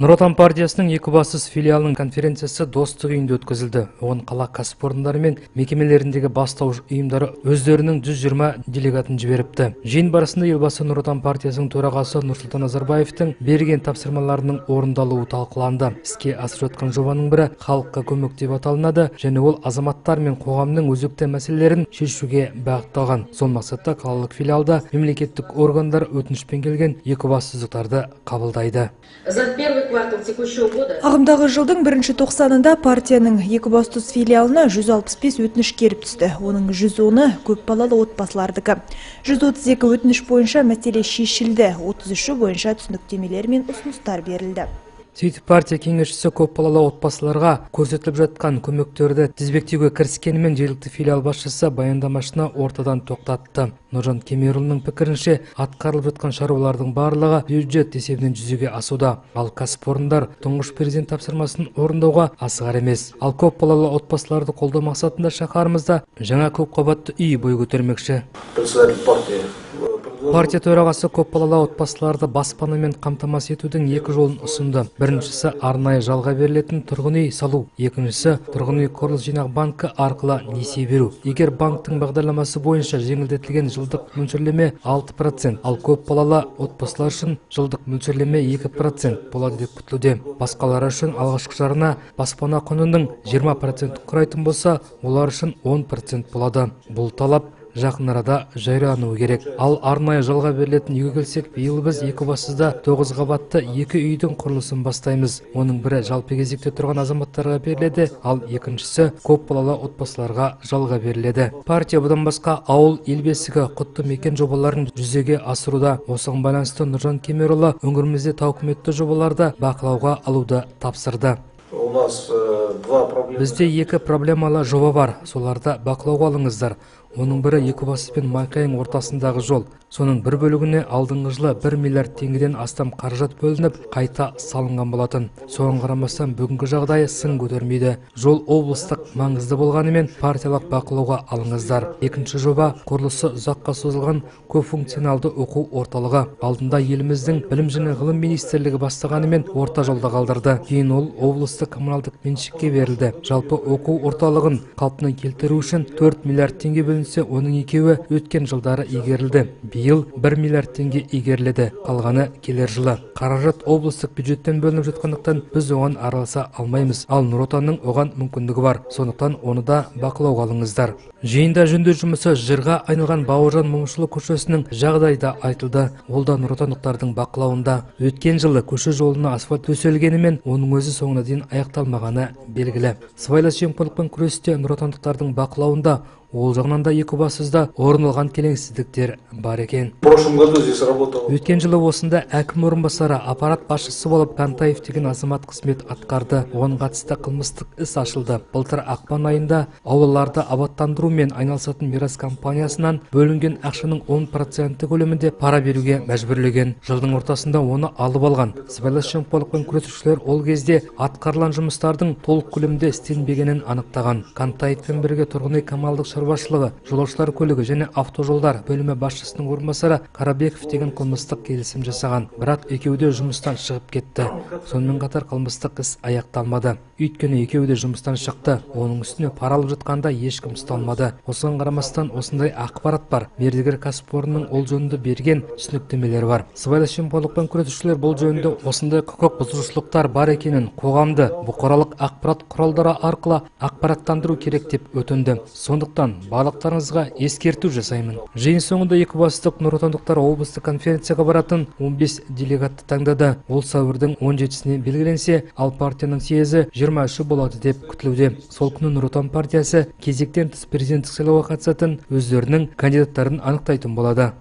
Нұр Отан партиясының Екібастұз филиалының конференциясы достық үйінде өткізілді. Оған қала кәсіпорындары мен мекемелеріндегі бастауыш ұйымдары өздерінің 120 делегатын жіберіпті. Жиын барысында елбасы Нұр Отан партиясының төрағасы Нұрсұлтан Назарбаевтың берген тапсырмаларының орындалуы талқыланды. Іске асырып жатқан жобаның бірі халыққа көмек деп аталынады және ол азаматтар мен қоғамның өзекті мәселелерін шешуге бағытталған. Сол мақсатта қалалық филиалда мемлекеттік органдар өтінішпен келген екібастұздықтарды қабылдайды. Ағымдағы жылдың бірінші тоқсанында партияның Екібастұз филиалына 165 өтініш келіп түсті. Оның 110-ы көпбалалы отбасылардікі. 132 өтініш бойынша мәселе шешілді. 33 бойынша түсініктемелер мен ұсыныстар берілді. Сөйтіп партия кеңесшісі көпбалалы отбасыларға көрсетіліп жатқан көмектерді тізбектеуге кіріскенімен жергілікті филиал басшысы баяндамашыны ортадан тоқтатты. Нұржан Кемерұлының пікірінше, атқарылып жатқан шаруалардың барлығы бюджет есебінен жүзеге асуда. Ал кәсіпорындар тұңғыш президент тапсырмасын орындауға асығар емес. Ал көпбалалы отбасыларды қолдау мақсатында шаһарымызда жаңа көпқабатты үй бой көтермекші. Партия төрағасы көпбалалы отбасыларды баспанамен қамтамасыз етудің екі жолын ұсынды. Біріншісі арнайы жалға берілетін тұрғын үй салу, екіншісі тұрғын үй құрылыс жинақ банкі арқылы несие беру. Егер банктың бағдарламасы бойынша жеңілдетілген жылдық мөлшерлеме 6%, ал көпбалалы отбасылар үшін жылдық мөлшерлеме 2% болады деп күтілуде. Басқалары үшін алғашқы жарна баспана құнының 20% құрайтын болса, олар үшін 10% болады. Бұл талап жақын арада жариялануы керек. Ал арнайы жалға берілетін үйге келсек, биыл біз Екібастұзда 9 қабатты 2 үйдің құрылысын бастаймыз. Оның бірі жалпы кезекте тұрған азаматтарға беріледі, ал екіншісі көпбалалы отбасыларға жалға беріледі. Партия бұдан басқа ауыл ел бесігі құтты мекен жобаларын жүзеге асыруда. Осыған байланысты Нұржан Кемерұлы өңірімізде тауқыметті жобаларды бақылауға алуды тапсырды. Бізде екі проблемалы жоба бар, соларды бақылауға алыңыздар. Оның бірі Екібастұз бен Майқайың ортасындағы жол. Соның бір бөлігіне алдыңғы жылы 1 миллиард теңгеден астам қаражат бөлініп, қайта салынған болатын. Соған қарамастан бүгінгі жағдайы сын көтермейді. Жол облыстық маңызды болғанымен партиялық бақылауға алыңыздар. Екінші жоба құрылысы ұзаққа созылған көпфункционалды оқу орталығы. Алдында еліміздің білім және ғылым министрлігі бастағанымен орта жолда қалдырды. Кейін ол облыстық коммуналдық меншікке берілді. Жалпы оқу орталығын қалпына келтіру үшін 4 миллиард теңге бөлінсе, оның екеуі өткен жылдары игерілді. Биыл 1 миллиард теңге игеріледі, қалғаны келер жылы. Қаражат облыстық бюджеттен бөлініп жатқандықтан біз оған араласа алмаймыз. Ал Нұр Отанның оған мүмкіндігі бар. Сондықтан оны да бақылауға алыңыздар. Жиында жөндеу жұмысы жырға айналған Бауыржан Момышұлы көшесінің жағдайда айтылды. Ол да Нұр Отандықтардың бақылауында. Өткен жылы көше жолына асфальт төселгенімен, оның өзі соңына дейін аяқталмағаны белгілі. Сыбайлас жемқорлықпен күресте Нұр Отандықтардың бақылауында. Ол жағынан да Екібастұзда орын алған келеңсіздіктер бар екен. Өткен жылы осында әкім орынбасары аппарат басшысы болып Кантаев деген азамат қызмет атқарды. Оған қатысты қылмыстық іс ашылды. Былтыр ақпан айында аулаларды абаттандырумен айналысатын Мирас компаниясынан бөлінген ақшаның 10% көлемінде пара беруге мәжбүрлеген. Жылдың ортасында оны алып алған. Сыбайлас жемқорлықпен күресушілер ол кезде атқарылған жұмыстардың толық көлемде істелінбегенін анықтаған. Кантаевпен бірге тұрғын үй коммуналдық шаруашылығы, жолаушылар көлігі және автожолдар бөлімі басшысының орынбасары Қарабеков деген қылмыстық келісім жасаған. Бірақ екеуі де жұмыстан шығып кетті. Сонымен қатар қылмыстық іс аяқталмады. Өйткені екеуі де жұмыстан шықты. Оның үстіне пара алып жатқанда ешкім ұсталмады. Осыған қарамастан осындай ақпарат бар. Мердігер кәсіпорынның ол жөнінде берген түсініктемелері бар. Сыбайлас жемқорлықпен күресушілер бұл жөнінде осындай құқық бұзушылықтар бар екенін қоғамды бұқаралық ақпарат құралдары арқылы ақпараттандыру керек деп өтінді. Сондықтан барлықтарыңызға ескерту жасаймын. Жиын соңында Екібастұздық Нұр Отандықтар облыстық конференцияға баратын 15 делегатты таңдады. Ол сәуірдің 17-сіне белгіленсе, ал партияның съезі 23 болады деп күтілуде. Сол күні Нұр Отан партиясы кезектен тыс президенттік сайлауға қатысатын өздерінің кандидаттарын анықтайтын болады.